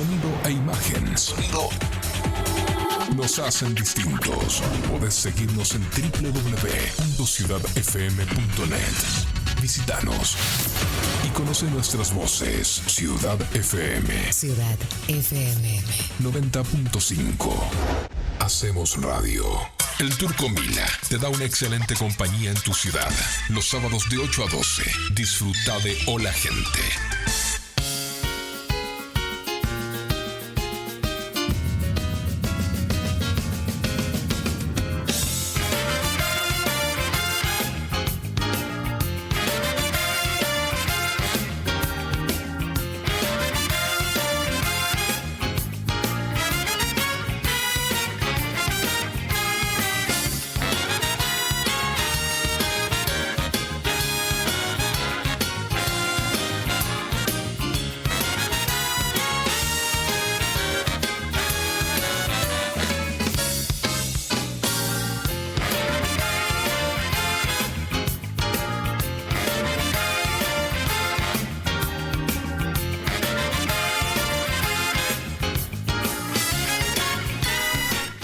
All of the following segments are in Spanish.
Sonido e imagen. Sonido nos hacen distintos. Podés seguirnos en www.ciudadfm.net. Visítanos y conoce nuestras voces. Ciudad FM. Ciudad FM 90.5. Hacemos radio. El Turco Mila te da una excelente compañía en tu ciudad. Los sábados de 8 a 12. Disfruta de Hola Gente.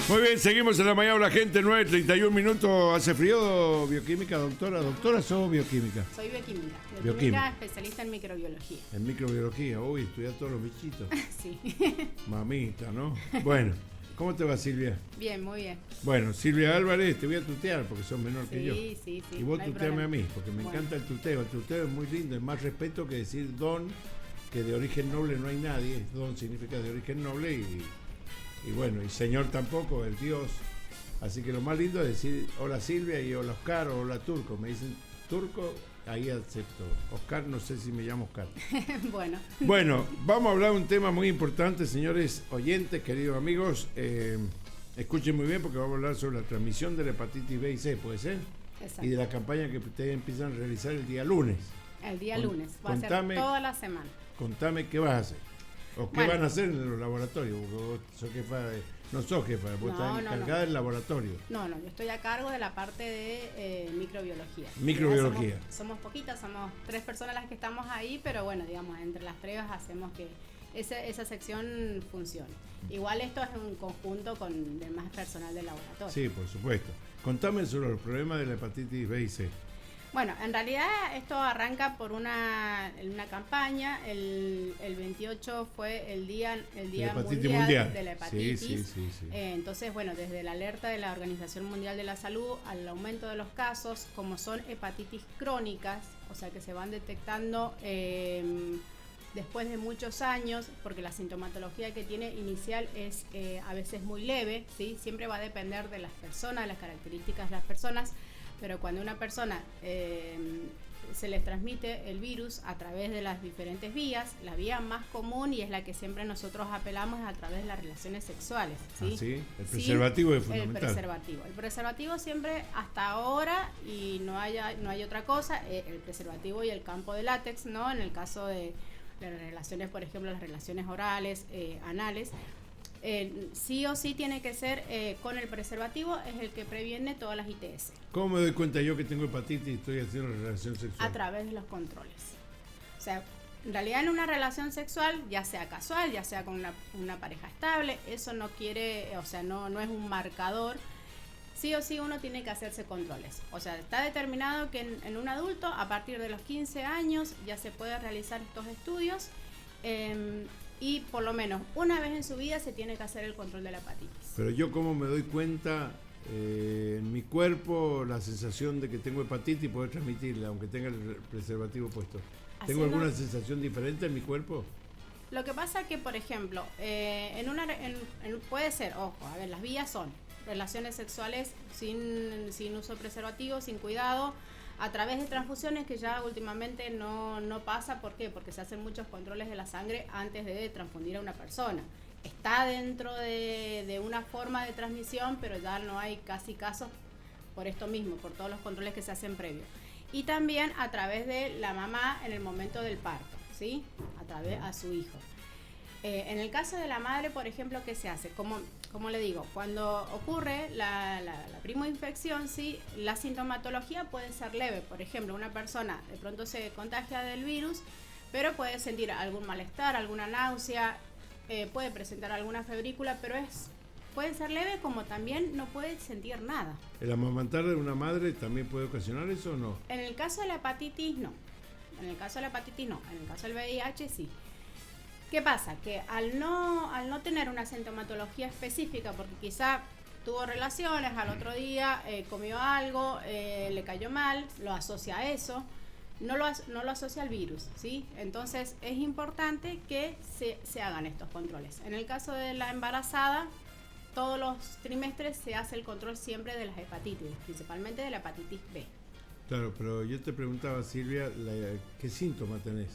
Muy bien, seguimos en la mañana, la gente, 9:31 minutos. ¿Hace frío, bioquímica, doctora? ¿Doctora sos bioquímica? Soy bioquímica. Bioquímica, especialista en microbiología. En microbiología, uy, estudiar todos los bichitos. Sí. Mamita, ¿no? Bueno, ¿cómo te va, Silvia? Bien, muy bien. Bueno, Silvia Álvarez, te voy a tutear porque sos menor que yo. Sí. Y vos no hay tuteame problema. a mí, porque me encanta el tuteo. El tuteo es muy lindo, es más respeto que decir don, que de origen noble no hay nadie. Don significa de origen noble y bueno, y señor tampoco, el Dios. Así que lo más lindo es decir hola Silvia y hola Oscar o hola Turco. Me dicen Turco, ahí acepto. Oscar, no sé si me llamo Oscar. Bueno. Bueno, vamos a hablar de un tema muy importante, señores oyentes, queridos amigos. Escuchen muy bien porque vamos a hablar sobre la transmisión de la hepatitis B y C, ¿puede ser? Exacto. Y de la campaña que ustedes empiezan a realizar el día lunes. El día lunes. Va a ser contame- toda la semana. Contame qué vas a hacer. ¿O qué Bueno. van a hacer en los laboratorios? Porque vos sos jefa no sos jefa, vos estás encargada del laboratorio. No, yo estoy a cargo de la parte de microbiología. Microbiología. Ya somos poquitas, somos 3 personas las que estamos ahí, pero bueno, digamos, entre las 3 hacemos que esa sección funcione. Igual esto es un conjunto con demás personal del laboratorio. Sí, por supuesto. Contame sobre los problemas de la hepatitis B y C. Bueno, en realidad esto arranca por una campaña. El 28 fue el día mundial de la hepatitis. Sí. Entonces, bueno, desde la alerta de la Organización Mundial de la Salud al aumento de los casos, como son hepatitis crónicas, o sea que se van detectando después de muchos años, porque la sintomatología que tiene inicial es a veces muy leve, ¿sí? Siempre va a depender de las personas, de las características de las personas. Pero cuando una persona se les transmite el virus a través de las diferentes vías, la vía más común y es la que siempre nosotros apelamos es a través de las relaciones sexuales. ¿sí? Ah, ¿sí? El preservativo es fundamental. El preservativo siempre hasta ahora, y no hay otra cosa, el preservativo y el campo de látex, ¿no? En el caso de las relaciones, por ejemplo, las relaciones orales, anales, sí o sí tiene que ser con el preservativo, es el que previene todas las ITS. ¿Cómo me doy cuenta yo que tengo hepatitis y estoy haciendo una relación sexual? A través de los controles. O sea, en realidad en una relación sexual, ya sea casual, ya sea con una pareja estable, eso no quiere, o sea, no es un marcador. Sí o sí uno tiene que hacerse controles. O sea, está determinado que en un adulto, a partir de los 15 años, ya se puede realizar estos estudios. Y por lo menos una vez en su vida se tiene que hacer el control de la hepatitis. Pero yo cómo me doy cuenta en mi cuerpo la sensación de que tengo hepatitis y poder transmitirla, aunque tenga el preservativo puesto. ¿Tengo alguna sensación diferente en mi cuerpo? Lo que pasa que, por ejemplo, puede ser, ojo, a ver, las vías son relaciones sexuales sin uso de preservativo, sin cuidado, a través de transfusiones, que ya últimamente no pasa. ¿Por qué? Porque se hacen muchos controles de la sangre antes de transfundir a una persona. Está dentro de una forma de transmisión, pero ya no hay casi casos por esto mismo, por todos los controles que se hacen previos. Y también a través de la mamá en el momento del parto, ¿sí? A través a su hijo. En el caso de la madre, por ejemplo, ¿qué se hace? Como le digo, cuando ocurre la primoinfección, ¿sí? La sintomatología puede ser leve. Por ejemplo, una persona de pronto se contagia del virus, pero puede sentir algún malestar, alguna náusea, puede presentar alguna febrícula, pero puede ser leve, como también no puede sentir nada. ¿El amamantar de una madre también puede ocasionar eso o no? En el caso de la hepatitis, no. En el caso de la hepatitis, no. En el caso del VIH, sí. ¿Qué pasa? Que al no tener una sintomatología específica, porque quizá tuvo relaciones, al otro día comió algo, le cayó mal, lo asocia a eso, no lo asocia al virus, ¿sí? Entonces es importante que se hagan estos controles. En el caso de la embarazada, todos los trimestres se hace el control siempre de las hepatitis, principalmente de la hepatitis B. Claro, pero yo te preguntaba, Silvia, ¿qué síntoma tenés?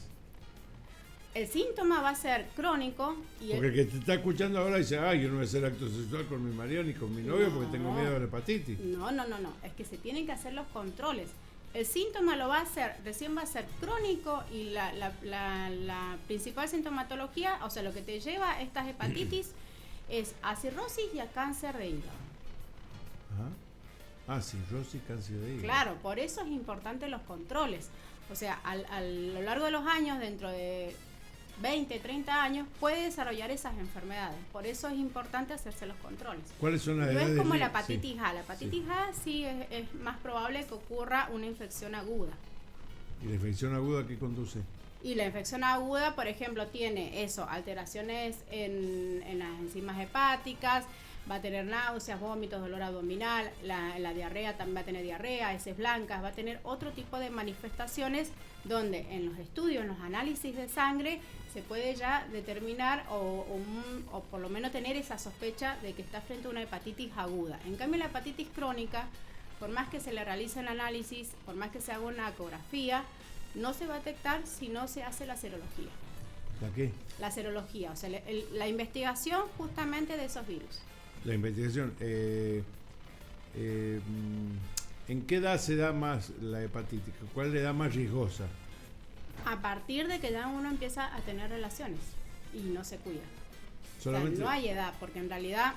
El síntoma va a ser crónico. Porque el que te está escuchando ahora dice, yo no voy a hacer acto sexual con mi marido ni con mi novio porque tengo miedo de la hepatitis. No, es que se tienen que hacer los controles. El síntoma lo va a hacer, recién va a ser crónico, y la principal sintomatología, o sea, lo que te lleva a estas hepatitis es a cirrosis y a cáncer de hígado. Cirrosis, cáncer de hígado. Claro, por eso es importante los controles. O sea, a lo largo de los años, dentro de 20, 30 años, puede desarrollar esas enfermedades. Por eso es importante hacerse los controles. ¿Cuáles son las edades? No es como la hepatitis A. La hepatitis A sí es más probable que ocurra una infección aguda. ¿Y la infección aguda qué conduce? Y la infección aguda, por ejemplo, tiene alteraciones en las enzimas hepáticas, va a tener náuseas, vómitos, dolor abdominal, la diarrea también va a tener diarrea, heces blancas, va a tener otro tipo de manifestaciones donde en los estudios, en los análisis de sangre, se puede ya determinar o por lo menos tener esa sospecha de que está frente a una hepatitis aguda. En cambio, la hepatitis crónica, por más que se le realice el análisis, por más que se haga una ecografía, no se va a detectar si no se hace la serología. ¿La qué? La serología, o sea, la investigación justamente de esos virus. La investigación. ¿En qué edad se da más la hepatitis? ¿Cuál le da más riesgosa? A partir de que ya uno empieza a tener relaciones y no se cuida. Solamente... O sea, no hay edad, porque en realidad,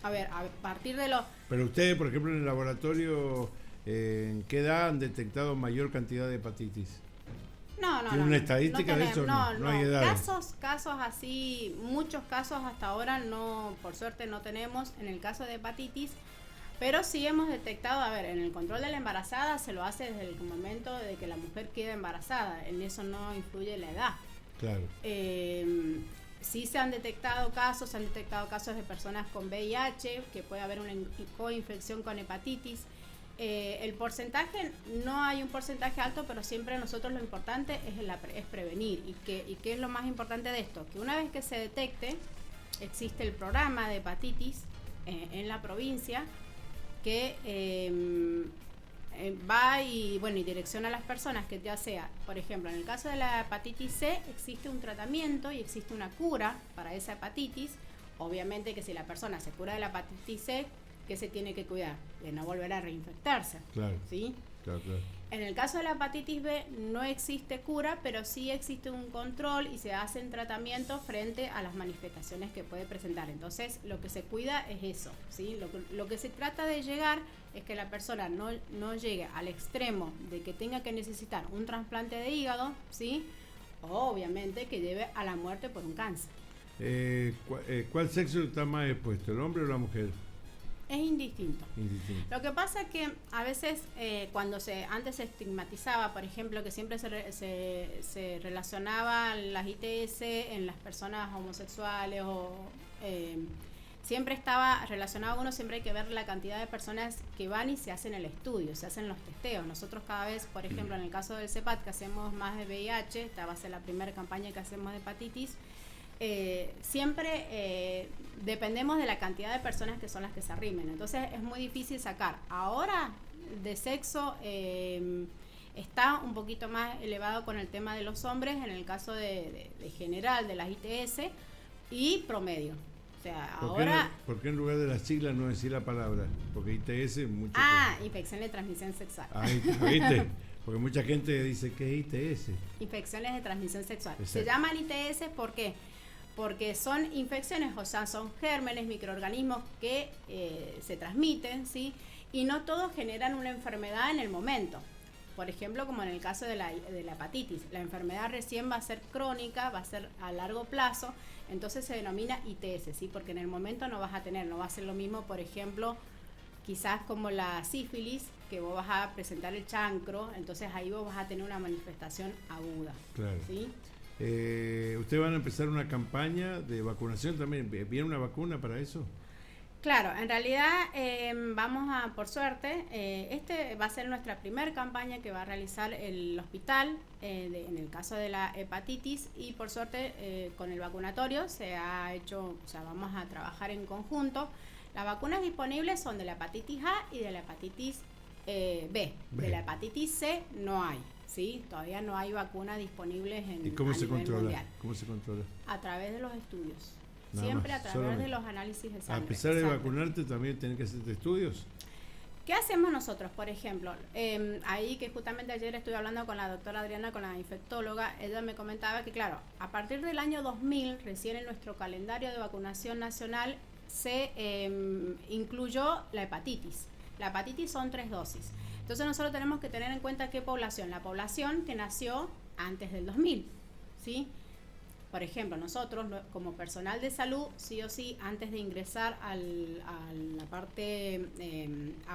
a partir de los... Pero ustedes, por ejemplo, en el laboratorio, ¿en qué edad han detectado mayor cantidad de hepatitis? No. ¿Tiene una estadística de eso? No hay edades. Casos así, muchos casos hasta ahora no, por suerte no tenemos en el caso de hepatitis, pero sí hemos detectado, en el control de la embarazada se lo hace desde el momento de que la mujer queda embarazada, en eso no influye la edad. Claro. Sí se han detectado casos de personas con VIH, que puede haber una coinfección con hepatitis. El porcentaje, no hay un porcentaje alto, pero siempre nosotros lo importante es prevenir. ¿Y qué es lo más importante de esto? Que una vez que se detecte, existe el programa de hepatitis en la provincia que va y direcciona a las personas que ya sea, por ejemplo, en el caso de la hepatitis C, existe un tratamiento y existe una cura para esa hepatitis. Obviamente que si la persona se cura de la hepatitis C, que se tiene que cuidar de no volver a reinfectarse. Claro. ¿Sí? Claro. En el caso de la hepatitis B no existe cura, pero sí existe un control y se hacen tratamientos frente a las manifestaciones que puede presentar. Entonces, lo que se cuida es eso, ¿sí? Lo que se trata de llegar es que la persona no llegue al extremo de que tenga que necesitar un trasplante de hígado, ¿sí? Obviamente que lleve a la muerte por un cáncer. ¿Cuál sexo está más expuesto, el hombre o la mujer? Es indistinto. Lo que pasa es que a veces cuando antes se estigmatizaba, por ejemplo, que siempre se relacionaban las ITS en las personas homosexuales siempre estaba relacionado siempre hay que ver la cantidad de personas que van y se hacen el estudio, se hacen los testeos. Nosotros cada vez, por ejemplo, en el caso del CEPAT, que hacemos más de VIH, esta va a ser la primera campaña que hacemos de hepatitis, siempre dependemos de la cantidad de personas que son las que se arrimen. Entonces es muy difícil sacar. Ahora de sexo está un poquito más elevado con el tema de los hombres, en el caso de general de las ITS y promedio. O sea, ¿Por qué en lugar de las siglas no decir la palabra? Porque ITS es mucho. Infección de transmisión sexual. ¿Viste? Porque mucha gente dice que es ITS. Infecciones de transmisión sexual. Exacto. Se llaman ITS porque son infecciones, o sea, son gérmenes, microorganismos que se transmiten, ¿sí? Y no todos generan una enfermedad en el momento. por ejemplo, como en el caso de la hepatitis. La enfermedad recién va a ser crónica, va a ser a largo plazo, entonces se denomina ITS, ¿sí? Porque en el momento no va a ser lo mismo, por ejemplo, quizás como la sífilis, que vos vas a presentar el chancro, entonces ahí vos vas a tener una manifestación aguda. Claro. ¿Sí? ¿Ustedes van a empezar una campaña de vacunación también? ¿Viene una vacuna para eso? Claro, en realidad vamos a, por suerte, este va a ser nuestra primera campaña que va a realizar el hospital en el caso de la hepatitis, y por suerte con el vacunatorio se ha hecho, o sea, vamos a trabajar en conjunto. Las vacunas disponibles son de la hepatitis A y de la hepatitis B. De la hepatitis C no hay, ¿sí? Todavía no hay vacunas disponibles a nivel mundial. ¿Cómo se controla? A través de los estudios. Nada Siempre más, a través solamente de los análisis de sangre. A pesar de Exacto. vacunarte, también tenés que hacerte estudios. ¿Qué hacemos nosotros? Por ejemplo, ahí que justamente ayer estuve hablando con la doctora Adriana, con la infectóloga, ella me comentaba que, claro, a partir del año 2000, recién en nuestro calendario de vacunación nacional, se incluyó la hepatitis. La hepatitis son 3 dosis. Entonces nosotros tenemos que tener en cuenta qué población. La población que nació antes del 2000, ¿sí? Por ejemplo, nosotros como personal de salud, sí o sí, antes de ingresar a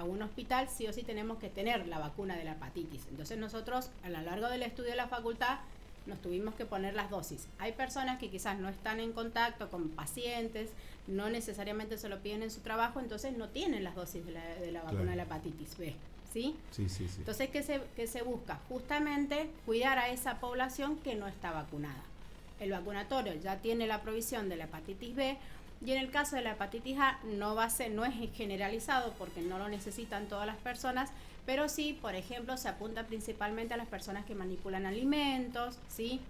un hospital, sí o sí tenemos que tener la vacuna de la hepatitis. Entonces nosotros, a lo largo del estudio de la facultad, nos tuvimos que poner las dosis. Hay personas que quizás no están en contacto con pacientes, no necesariamente se lo piden en su trabajo, entonces no tienen las dosis de la vacuna, claro, de la hepatitis B. ¿Sí? Sí. Entonces, ¿qué se busca? Justamente cuidar a esa población que no está vacunada. El vacunatorio ya tiene la provisión de la hepatitis B, y en el caso de la hepatitis A no es generalizado porque no lo necesitan todas las personas, pero sí, por ejemplo, se apunta principalmente a las personas que manipulan alimentos, ¿sí?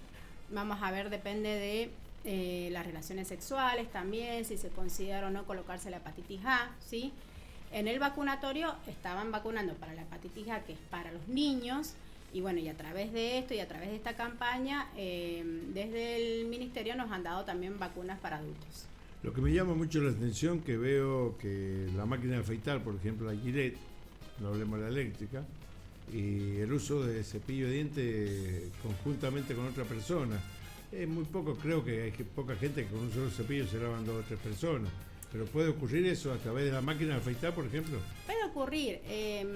Vamos a ver, depende de las relaciones sexuales también, si se considera o no colocarse la hepatitis A, ¿sí? En el vacunatorio estaban vacunando para la hepatitis A, que es para los niños. Y bueno, y a través de esto y a través de esta campaña, desde el ministerio nos han dado también vacunas para adultos. Lo que me llama mucho la atención, que veo que la máquina de afeitar, por ejemplo la Gillette, no hablemos de la eléctrica, y el uso de cepillo de dientes conjuntamente con otra persona. Es muy poco, creo que hay poca gente que con un solo cepillo se lavan 2 o 3 personas. Pero puede ocurrir eso a través de la máquina de afeitar, por ejemplo. Puede ocurrir, es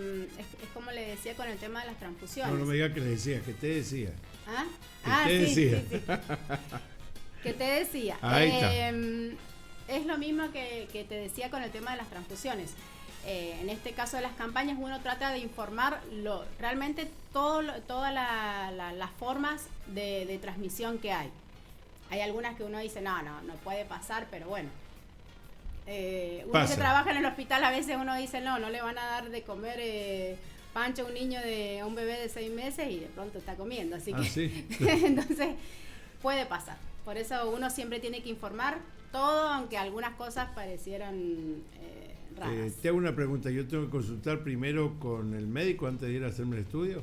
como le decía con el tema de las transfusiones. No me digas que le decía, que te decía. ¿Ah? ¿Qué te decía? Sí. ¿Qué te decía? Ahí está. Es lo mismo que te decía con el tema de las transfusiones. En este caso de las campañas, uno trata de informar realmente todas las formas de transmisión que hay. Hay algunas que uno dice, no puede pasar, pero bueno. Uno que trabaja en el hospital, a veces uno dice, no le van a dar de comer pancho a un bebé de 6 meses y de pronto está comiendo. Así que, ¿sí? Entonces, puede pasar. Por eso uno siempre tiene que informar todo, aunque algunas cosas parecieran raras. Te hago una pregunta, ¿yo tengo que consultar primero con el médico antes de ir a hacerme el estudio?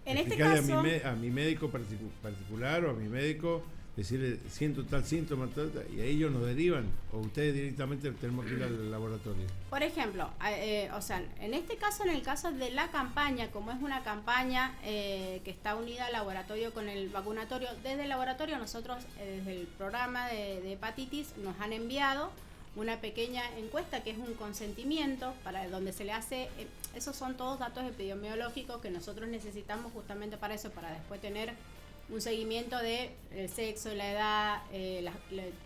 En este caso, a mi médico particular o a mi médico, decirle, siento tal síntoma, y a ellos nos derivan, o ustedes directamente tenemos que ir al laboratorio. Por ejemplo, en este caso, en el caso de la campaña, como es una campaña que está unida al laboratorio con el vacunatorio, desde el laboratorio nosotros, desde el programa de hepatitis, nos han enviado una pequeña encuesta que es un consentimiento para donde se le hace, esos son todos datos epidemiológicos que nosotros necesitamos justamente para eso, para después tener un seguimiento de el sexo, la edad,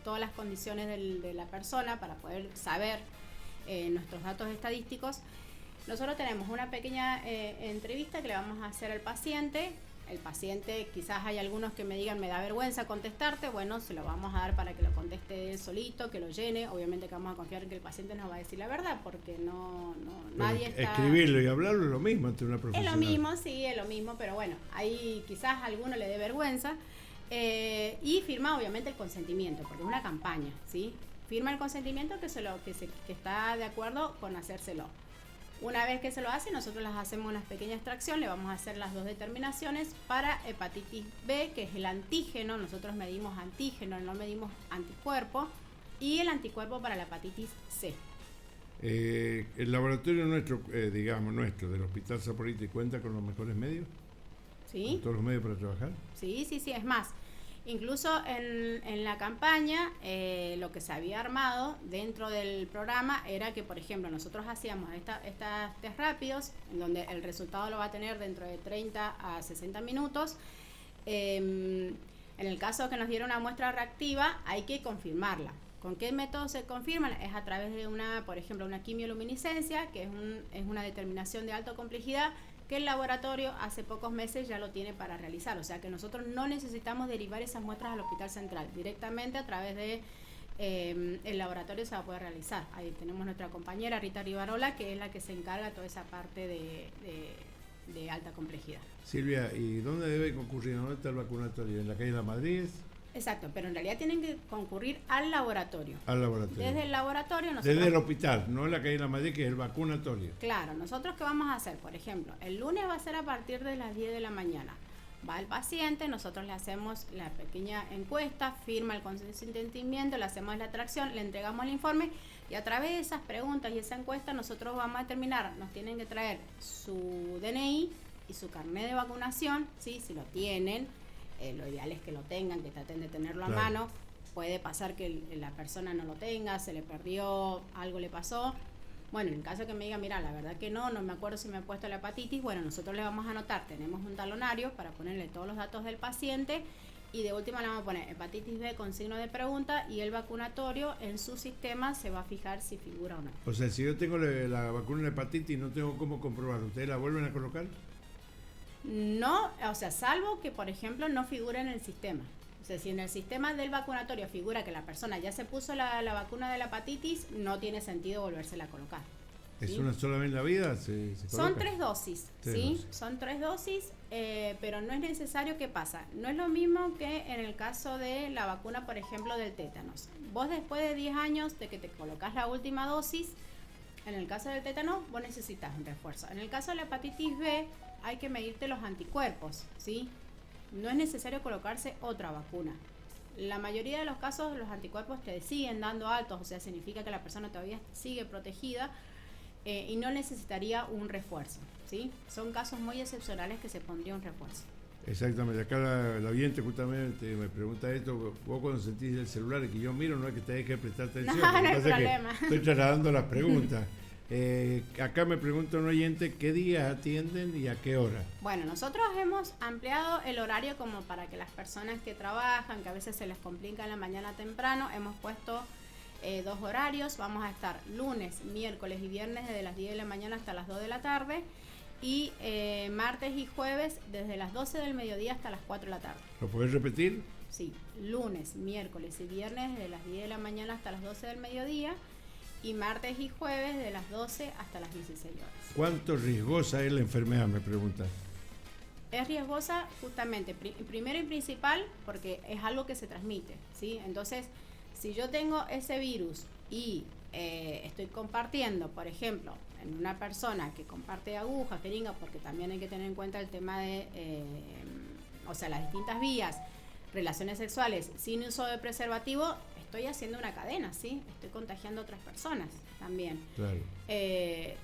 todas las condiciones de la persona para poder saber nuestros datos estadísticos. Nosotros tenemos una pequeña entrevista que le vamos a hacer al paciente. El paciente, quizás hay algunos que me digan, me da vergüenza contestarte, bueno, se lo vamos a dar para que lo conteste él solito, que lo llene. Obviamente que vamos a confiar en que el paciente nos va a decir la verdad, porque nadie está... Escribirlo y hablarlo es lo mismo ante una profesional. Es lo mismo, sí, es lo mismo, pero bueno, ahí quizás a alguno le dé vergüenza. Y firma obviamente el consentimiento, porque es una campaña, ¿sí? Firma el consentimiento que está de acuerdo con hacérselo. Una vez que se lo hace, nosotros les hacemos una pequeña extracción, le vamos a hacer las 2 determinaciones para hepatitis B, que es el antígeno. Nosotros medimos antígeno, no medimos anticuerpo, y el anticuerpo para la hepatitis C. El laboratorio nuestro, nuestro, del Hospital Saporiti, ¿cuenta con los mejores medios? Sí. ¿Con todos los medios para trabajar? Sí, es más. Incluso en la campaña, lo que se había armado dentro del programa era que, por ejemplo, nosotros hacíamos estas test rápidos, en donde el resultado lo va a tener dentro de 30 a 60 minutos. En el caso que nos diera una muestra reactiva, hay que confirmarla. ¿Con qué método se confirman? Es a través de por ejemplo, una quimioluminiscencia, que es una determinación de alta complejidad, que el laboratorio hace pocos meses ya lo tiene para realizar. O sea que nosotros no necesitamos derivar esas muestras al Hospital Central. Directamente a través de el laboratorio se va a poder realizar. Ahí tenemos nuestra compañera Rita Rivarola, que es la que se encarga de toda esa parte de alta complejidad. Silvia, ¿y dónde debe concurrir? ¿Dónde está el vacunatorio? ¿En la calle La Madrid? Exacto, pero en realidad tienen que concurrir al laboratorio. Al laboratorio. Desde el laboratorio nosotros... Desde el hospital, no en la calle La Madrid, que es el vacunatorio. Claro, nosotros ¿qué vamos a hacer? Por ejemplo, el lunes va a ser a partir de las 10 de la mañana. Va el paciente, nosotros le hacemos la pequeña encuesta, firma el consentimiento, le hacemos la atracción, le entregamos el informe y a través de esas preguntas y esa encuesta nosotros vamos a determinar, nos tienen que traer su DNI y su carnet de vacunación, ¿sí? Si lo tienen. Lo ideal es que lo tengan, que traten de tenerlo a mano. Puede pasar que la persona no lo tenga, se le perdió, algo le pasó. Bueno, en el caso que me diga, mira, la verdad que no me acuerdo si me he puesto la hepatitis, bueno, nosotros le vamos a anotar, tenemos un talonario para ponerle todos los datos del paciente y de última le vamos a poner hepatitis B con signo de pregunta y el vacunatorio en su sistema se va a fijar si figura o no. O sea, si yo tengo la vacuna de hepatitis y no tengo cómo comprobarlo, ¿ustedes la vuelven a colocar? No, o sea, salvo que, por ejemplo, no figure en el sistema. O sea, si en el sistema del vacunatorio figura que la persona ya se puso la vacuna de la hepatitis, no tiene sentido volvérsela a colocar. ¿Es ¿sí? una sola vez en la vida? Son 3 dosis, ¿sí? Dosis. Son 3 dosis, pero no es necesario. ¿Qué pasa? No es lo mismo que en el caso de la vacuna, por ejemplo, del tétanos. Vos después de 10 años de que te colocas la última dosis, en el caso del tétano, vos necesitas un refuerzo. En el caso de la hepatitis B, hay que medirte los anticuerpos, ¿sí? No es necesario colocarse otra vacuna. La mayoría de los casos, los anticuerpos te siguen dando altos, o sea, significa que la persona todavía sigue protegida y no necesitaría un refuerzo, ¿sí? Son casos muy excepcionales que se pondría un refuerzo. Exactamente, acá la oyente justamente me pregunta esto, vos cuando sentís el celular y que yo miro, no es que te deje prestar atención, No hay pasa problema. que estoy trasladando las preguntas. Acá me pregunta un oyente, ¿qué días atienden y a qué hora? Bueno, nosotros hemos ampliado el horario como para que las personas que trabajan, que a veces se les complica en la mañana temprano, hemos puesto 2 horarios, vamos a estar lunes, miércoles y viernes desde las 10 de la mañana hasta las 2 de la tarde y martes y jueves desde las 12 del mediodía hasta las 4 de la tarde. ¿Lo podés repetir? Sí, lunes, miércoles y viernes desde las 10 de la mañana hasta las 12 del mediodía y martes y jueves de las 12 hasta las 16 horas. ¿Cuánto riesgosa es la enfermedad? Me pregunta. Es riesgosa justamente, primero y principal, porque es algo que se transmite, ¿sí? Entonces, si yo tengo ese virus y estoy compartiendo, por ejemplo, en una persona que comparte agujas, jeringas, porque también hay que tener en cuenta el tema de, las distintas vías, relaciones sexuales sin uso de preservativo, estoy haciendo una cadena, ¿sí? Estoy contagiando a otras personas también. Claro.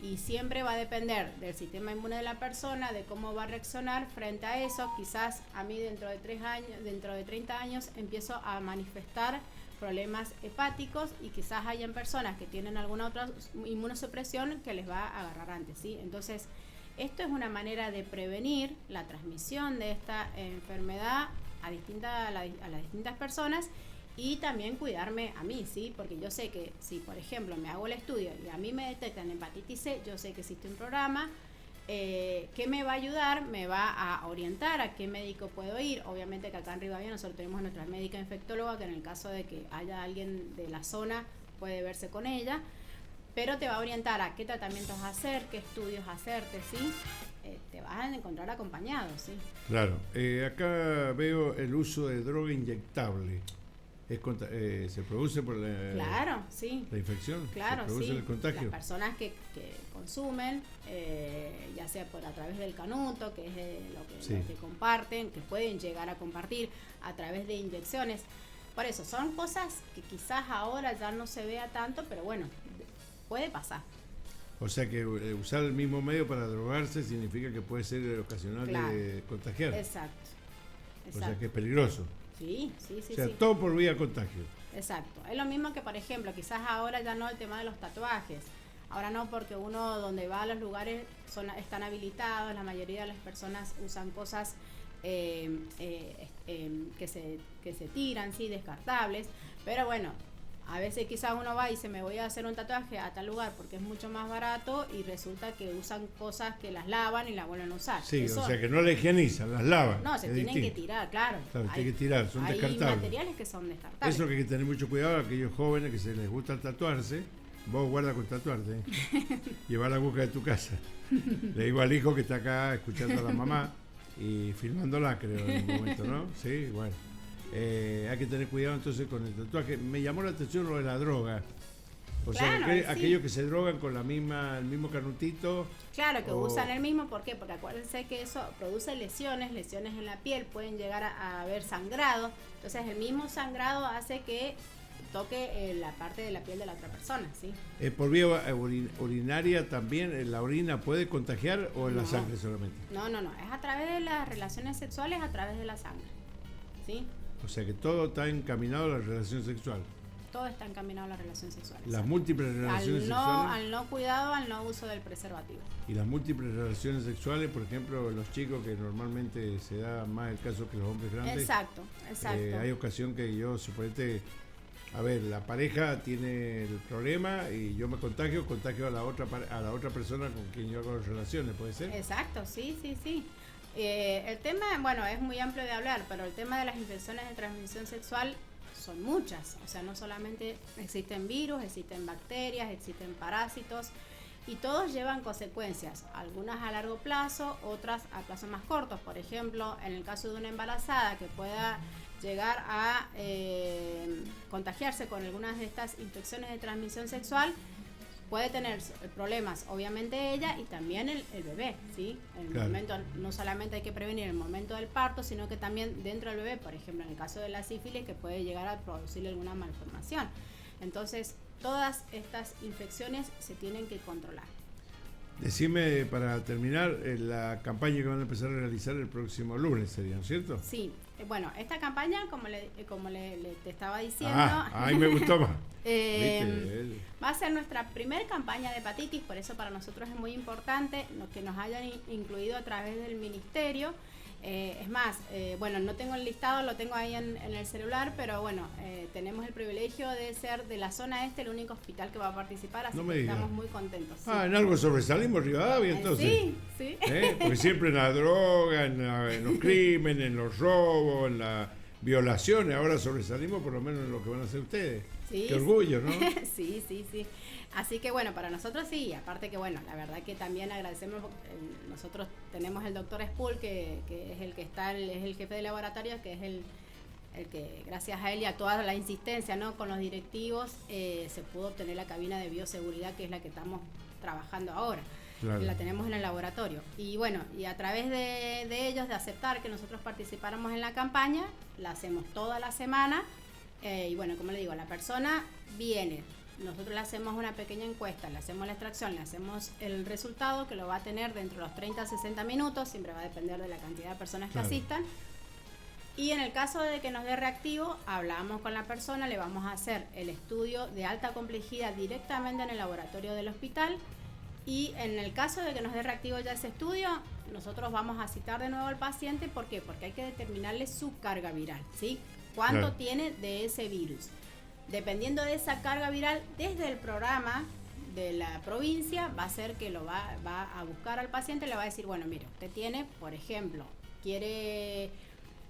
Y siempre va a depender del sistema inmune de la persona, de cómo va a reaccionar frente a eso. Quizás a mí dentro de 30 años empiezo a manifestar problemas hepáticos y quizás hayan personas que tienen alguna otra inmunosupresión que les va a agarrar antes, ¿sí? Entonces, esto es una manera de prevenir la transmisión de esta enfermedad a las distintas personas y también cuidarme a mí, ¿sí? Porque yo sé que si, por ejemplo, me hago el estudio y a mí me detectan hepatitis C, yo sé que existe un programa que me va a ayudar, me va a orientar a qué médico puedo ir. Obviamente que acá en Rivadavia nosotros tenemos nuestra médica infectóloga que en el caso de que haya alguien de la zona puede verse con ella, pero te va a orientar a qué tratamientos hacer, qué estudios hacerte, ¿sí? Te vas a encontrar acompañado, ¿sí? Claro. Acá veo el uso de droga inyectable. ¿Se produce por Claro, sí. la infección? Claro, ¿Se produce sí. el contagio? Las personas que consumen, ya sea a través del canuto, que es lo que comparten, que pueden llegar a compartir a través de inyecciones. Por eso, son cosas que quizás ahora ya no se vea tanto, pero bueno, puede pasar. O sea que usar el mismo medio para drogarse significa que puede ser ocasional de contagiar. Exacto. O sea que es peligroso. Sí. O sea, todo por vía contagio. Exacto. Es lo mismo que, por ejemplo, quizás ahora ya no el tema de los tatuajes. Ahora no, porque uno donde va a los lugares están habilitados, la mayoría de las personas usan cosas que se tiran, sí, descartables, pero bueno, a veces quizás uno va y dice, me voy a hacer un tatuaje a tal lugar porque es mucho más barato y resulta que usan cosas que las lavan y las vuelven a usar. Sí, eso, o sea que no la higienizan, las lavan. No, se tienen que tirar, claro. Claro, tienen que tirar, son descartables. Hay materiales que son descartables. Eso que hay que tener mucho cuidado a aquellos jóvenes que se les gusta tatuarse. Vos guarda con tatuarte, llevar la aguja de tu casa. Le digo al hijo que está acá escuchando a la mamá y filmándola, creo, en un momento, ¿no? Sí, bueno. Hay que tener cuidado entonces con el tatuaje. Me llamó la atención lo de la droga. O claro, sea, sí. Aquellos que se drogan con el mismo canutito. Claro, que usan el mismo, ¿por qué? Porque acuérdense que eso produce lesiones en la piel, pueden llegar a haber sangrado. Entonces el mismo sangrado hace que toque la parte de la piel de la otra persona, ¿sí? ¿Por vía urinaria también la orina puede contagiar o en la sangre solamente? No, es a través de las relaciones sexuales, a través de la sangre, ¿sí? O sea que todo está encaminado a la relación sexual. Todo está encaminado a la relación sexual. Las múltiples relaciones sexuales. Al no cuidado, al no uso del preservativo. Y las múltiples relaciones sexuales, por ejemplo, los chicos, que normalmente se da más el caso que los hombres grandes. Exacto. Hay ocasión que yo, suponete, a ver, la pareja tiene el problema y yo me contagio a la otra persona con quien yo hago relaciones, ¿puede ser? Exacto, sí. El tema, bueno, es muy amplio de hablar, pero el tema de las infecciones de transmisión sexual son muchas. O sea, no solamente existen virus, existen bacterias, existen parásitos y todos llevan consecuencias, algunas a largo plazo, otras a plazo más cortos. Por ejemplo, en el caso de una embarazada que pueda llegar a contagiarse con algunas de estas infecciones de transmisión sexual, puede tener problemas, obviamente ella y también el bebé, ¿sí? En el momento, no solamente hay que prevenir el momento del parto, sino que también dentro del bebé, por ejemplo, en el caso de la sífilis, que puede llegar a producirle alguna malformación. Entonces, todas estas infecciones se tienen que controlar. Decime, para terminar, la campaña que van a empezar a realizar el próximo lunes, ¿sería, cierto? Sí, bueno, esta campaña, como te estaba diciendo... ahí me gustó más. Va a ser nuestra primer campaña de hepatitis, por eso para nosotros es muy importante que nos hayan incluido a través del ministerio. Es más, bueno, no tengo el listado, lo tengo ahí en el celular, pero bueno, tenemos el privilegio de ser de la zona este el único hospital que va a participar, así que estamos muy contentos. Sí. En algo sobresalimos Rivadavia entonces. Sí. Porque siempre en la droga, en los crímenes, en los robos, en las violaciones, ahora sobresalimos por lo menos en lo que van a hacer ustedes. Sí, qué orgullo, ¿no? Sí. Así que bueno, para nosotros sí, aparte que bueno, la verdad que también agradecemos, nosotros tenemos el doctor Spool, que es el que es el jefe de laboratorio, que es el que gracias a él y a toda la insistencia, ¿no?, con los directivos, se pudo obtener la cabina de bioseguridad, que es la que estamos trabajando ahora. Claro. La tenemos en el laboratorio. Y bueno, y a través de ellos, de aceptar que nosotros participáramos en la campaña, la hacemos toda la semana. Y bueno, como le digo, la persona viene, nosotros le hacemos una pequeña encuesta, le hacemos la extracción, le hacemos el resultado, que lo va a tener dentro de los 30 a 60 minutos, siempre va a depender de la cantidad de personas que asistan. Y en el caso de que nos dé reactivo, hablamos con la persona, le vamos a hacer el estudio de alta complejidad directamente en el laboratorio del hospital. Y en el caso de que nos dé reactivo ya ese estudio, nosotros vamos a citar de nuevo al paciente. ¿Por qué? Porque hay que determinarle su carga viral, ¿sí? ¿Cuánto tiene de ese virus? Dependiendo de esa carga viral, desde el programa de la provincia va a ser que lo va a buscar al paciente, le va a decir, bueno, mire, usted tiene, por ejemplo, quiere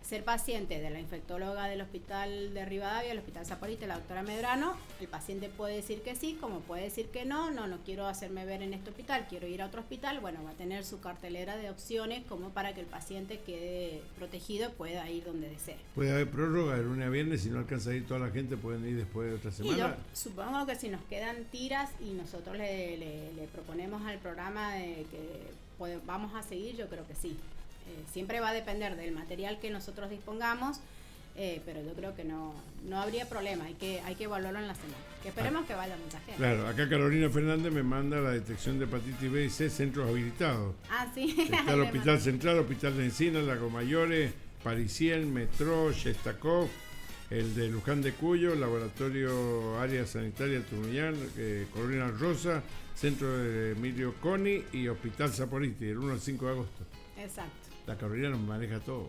ser paciente de la infectóloga del hospital de Rivadavia, el hospital Saporita, la doctora Medrano. El paciente puede decir que sí, como puede decir que no quiero hacerme ver en este hospital, quiero ir a otro hospital. Bueno, va a tener su cartelera de opciones como para que el paciente quede protegido y pueda ir donde desee. Puede haber prórroga de lunes a viernes, si no alcanza a ir toda la gente, pueden ir después de otra semana. Y yo supongo que si nos quedan tiras y nosotros le proponemos al programa de que vamos a seguir, yo creo que sí. Siempre va a depender del material que nosotros dispongamos pero yo creo que no habría problema, hay que evaluarlo en la semana, que esperemos que vaya mucha gente. Claro, acá Carolina Fernández me manda la detección de hepatitis B y C, centros habilitados. Ah, sí. Está el Hospital Central, Hospital de Encinas, Lago Mayores, Parisien, Metro, Shestakov, el de Luján de Cuyo, Laboratorio Área Sanitaria Tunuyán, Colonia Rosa, Centro de Emilio Coni y Hospital Saporiti, del 1 al 5 de agosto. Exacto. La Carolina nos maneja todo.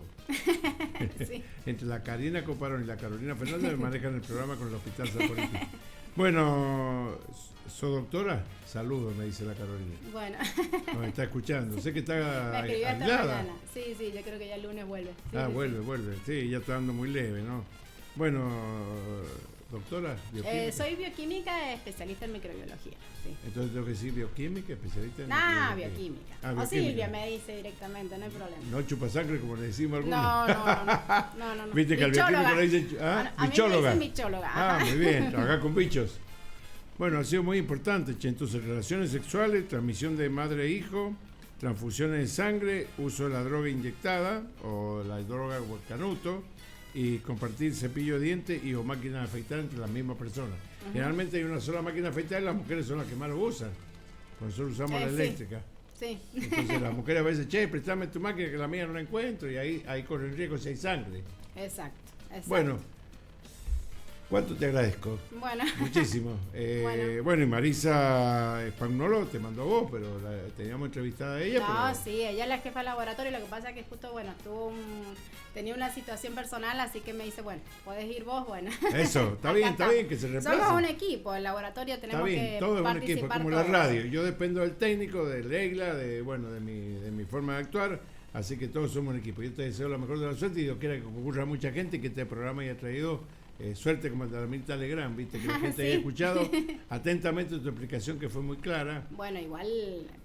Sí. Entre la Karina Coparón y la Carolina Fernández me manejan el programa con el Hospital Saporiti. Bueno, ¿sos doctora? Saludos, me dice la Carolina. Bueno. Nos está escuchando. Sé que está Me escribió esta aislada. mañana. Sí, yo creo que ya el lunes vuelve. Sí, Ah, sí, vuelve. Sí, ya está dando muy leve, ¿no? Bueno, doctora, bioquímica. Soy bioquímica, especialista en microbiología. Sí. Entonces tengo que decir bioquímica, especialista en Bioquímica. Ah, O bioquímica. Silvia me dice directamente, no hay problema. No chupa sangre como le decimos algunos. No. Viste que al bioquímico le dicen, A mí bichóloga. me dicen bichóloga. Ah, Ajá. muy bien, trabajar con bichos. Bueno, ha sido muy importante, che. Entonces, relaciones sexuales, transmisión de madre e hijo, transfusiones de sangre, uso de la droga inyectada o la droga o el canuto, y compartir cepillo de dientes y o máquina de afeitar entre las mismas personas. Generalmente hay una sola máquina de afeitar y las mujeres son las que más lo usan. Nosotros usamos la Sí. eléctrica. Sí. Entonces las mujeres a veces, che, préstame tu máquina que la mía no la encuentro, y ahí corre el riesgo si hay sangre. Exacto. Bueno, ¿cuánto te agradezco? Bueno. Muchísimo. Bueno, y Marisa Spagnolo te mandó a vos, pero la teníamos entrevistada a ella. No, pero... sí, ella es la jefa de laboratorio, lo que pasa es que justo, bueno, tenía una situación personal, así que me dice, bueno, podés ir vos, bueno. Eso, está bien, que se reemplace. Somos un equipo, el laboratorio tenemos está bien, que todo es un participar equipo, como todos. la radio. Yo dependo del técnico, de Leila, de mi forma de actuar, así que todos somos un equipo. Yo te deseo la mejor de la suerte y Dios quiera que concurra mucha gente y que este programa haya traído suerte como el de la Mirta Legrand, viste, que la gente Sí. haya escuchado atentamente tu explicación, que fue muy clara. Bueno, igual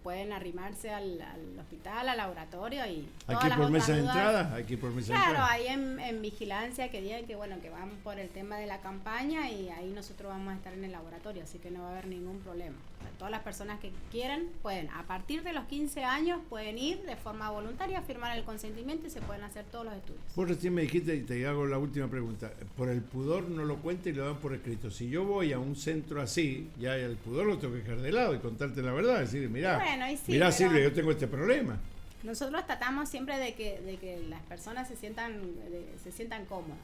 pueden arrimarse al hospital, al laboratorio y Hay todas que ir las por otras mesa de dudas. entrada, hay que ir por mesa de Claro, entrada. ahí en vigilancia que digan que bueno, que van por el tema de la campaña y ahí nosotros vamos a estar en el laboratorio, así que no va a haber ningún problema. O sea, todas las personas que quieran pueden, a partir de los 15 años, pueden ir de forma voluntaria, firmar el consentimiento y se pueden hacer todos los estudios. Vos recién me dijiste, y te hago la última pregunta, por el pudor no lo cuenta y lo dan por escrito. Si yo voy a un centro así, ya el pudor lo tengo que dejar de lado y contarte la verdad, decir, mirá, Bueno, y sí, mirá pero- Silvia, yo tengo este problema. Nosotros tratamos siempre de que las personas se sientan cómodas.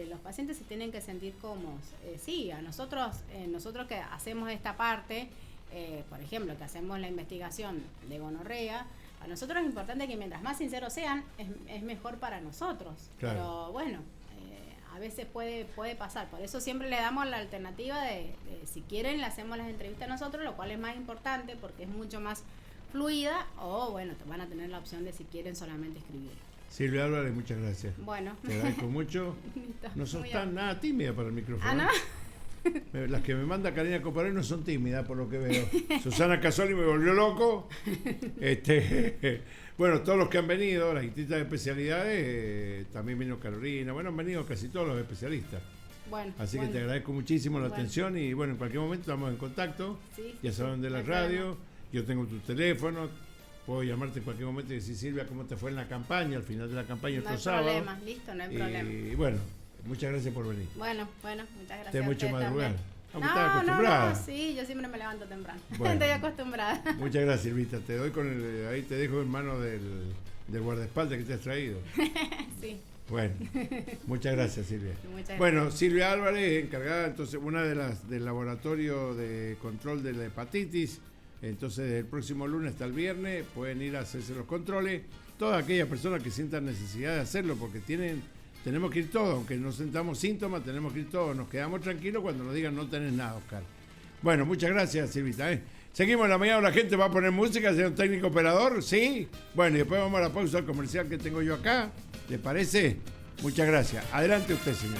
Los pacientes se tienen que sentir cómodos. Sí, a nosotros que hacemos esta parte, por ejemplo, que hacemos la investigación de gonorrea, a nosotros es importante que mientras más sinceros sean, es mejor para nosotros. Claro. Pero bueno, a veces puede pasar. Por eso siempre le damos la alternativa de si quieren, le hacemos las entrevistas nosotros, lo cual es más importante porque es mucho más fluida, o bueno, van a tener la opción de si quieren solamente escribir. Silvia Álvarez, muchas gracias. Bueno. Te agradezco mucho. Listo, No sos muy tan nada tímida para el micrófono. Ah, ¿no? Las que me manda Karina Coparón no son tímidas, por lo que veo. Susana Casoli me volvió loco. Bueno, todos los que han venido, las distintas especialidades, también vino Carolina. Bueno, han venido casi todos los especialistas. Bueno. Así bueno. que te agradezco muchísimo la Bueno. atención y bueno, en cualquier momento estamos en contacto. Sí, Ya saben de no la hay radio. problema. Yo tengo tu teléfono. Puedo llamarte en cualquier momento y decir, Silvia, ¿cómo te fue en la campaña? Al final de la campaña, No hay otro sábado. problema, listo, no hay problema. Y bueno, muchas gracias por venir. Bueno, muchas gracias. Te a mucho ustedes madrugar. también. Estás acostumbrada. No, sí, yo siempre me levanto temprano. Bueno. Estoy acostumbrada. Muchas gracias, Silvita. Te doy ahí te dejo en manos del guardaespaldas que te has traído. Sí. Bueno, muchas gracias, Silvia. Muchas Bueno, gracias. Silvia Álvarez, encargada, entonces, una de las del laboratorio de control de la hepatitis. Entonces, desde el próximo lunes hasta el viernes pueden ir a hacerse los controles. Todas aquellas personas que sientan necesidad de hacerlo, porque tenemos que ir todos, aunque no sentamos síntomas, tenemos que ir todos. Nos quedamos tranquilos cuando nos digan no tenés nada, Oscar. Bueno, muchas gracias, Silvita. Seguimos en la mañana, la gente va a poner música, sea un técnico operador, ¿sí? Bueno, y después vamos a la pausa comercial que tengo yo acá. ¿Le parece? Muchas gracias. Adelante usted, señor.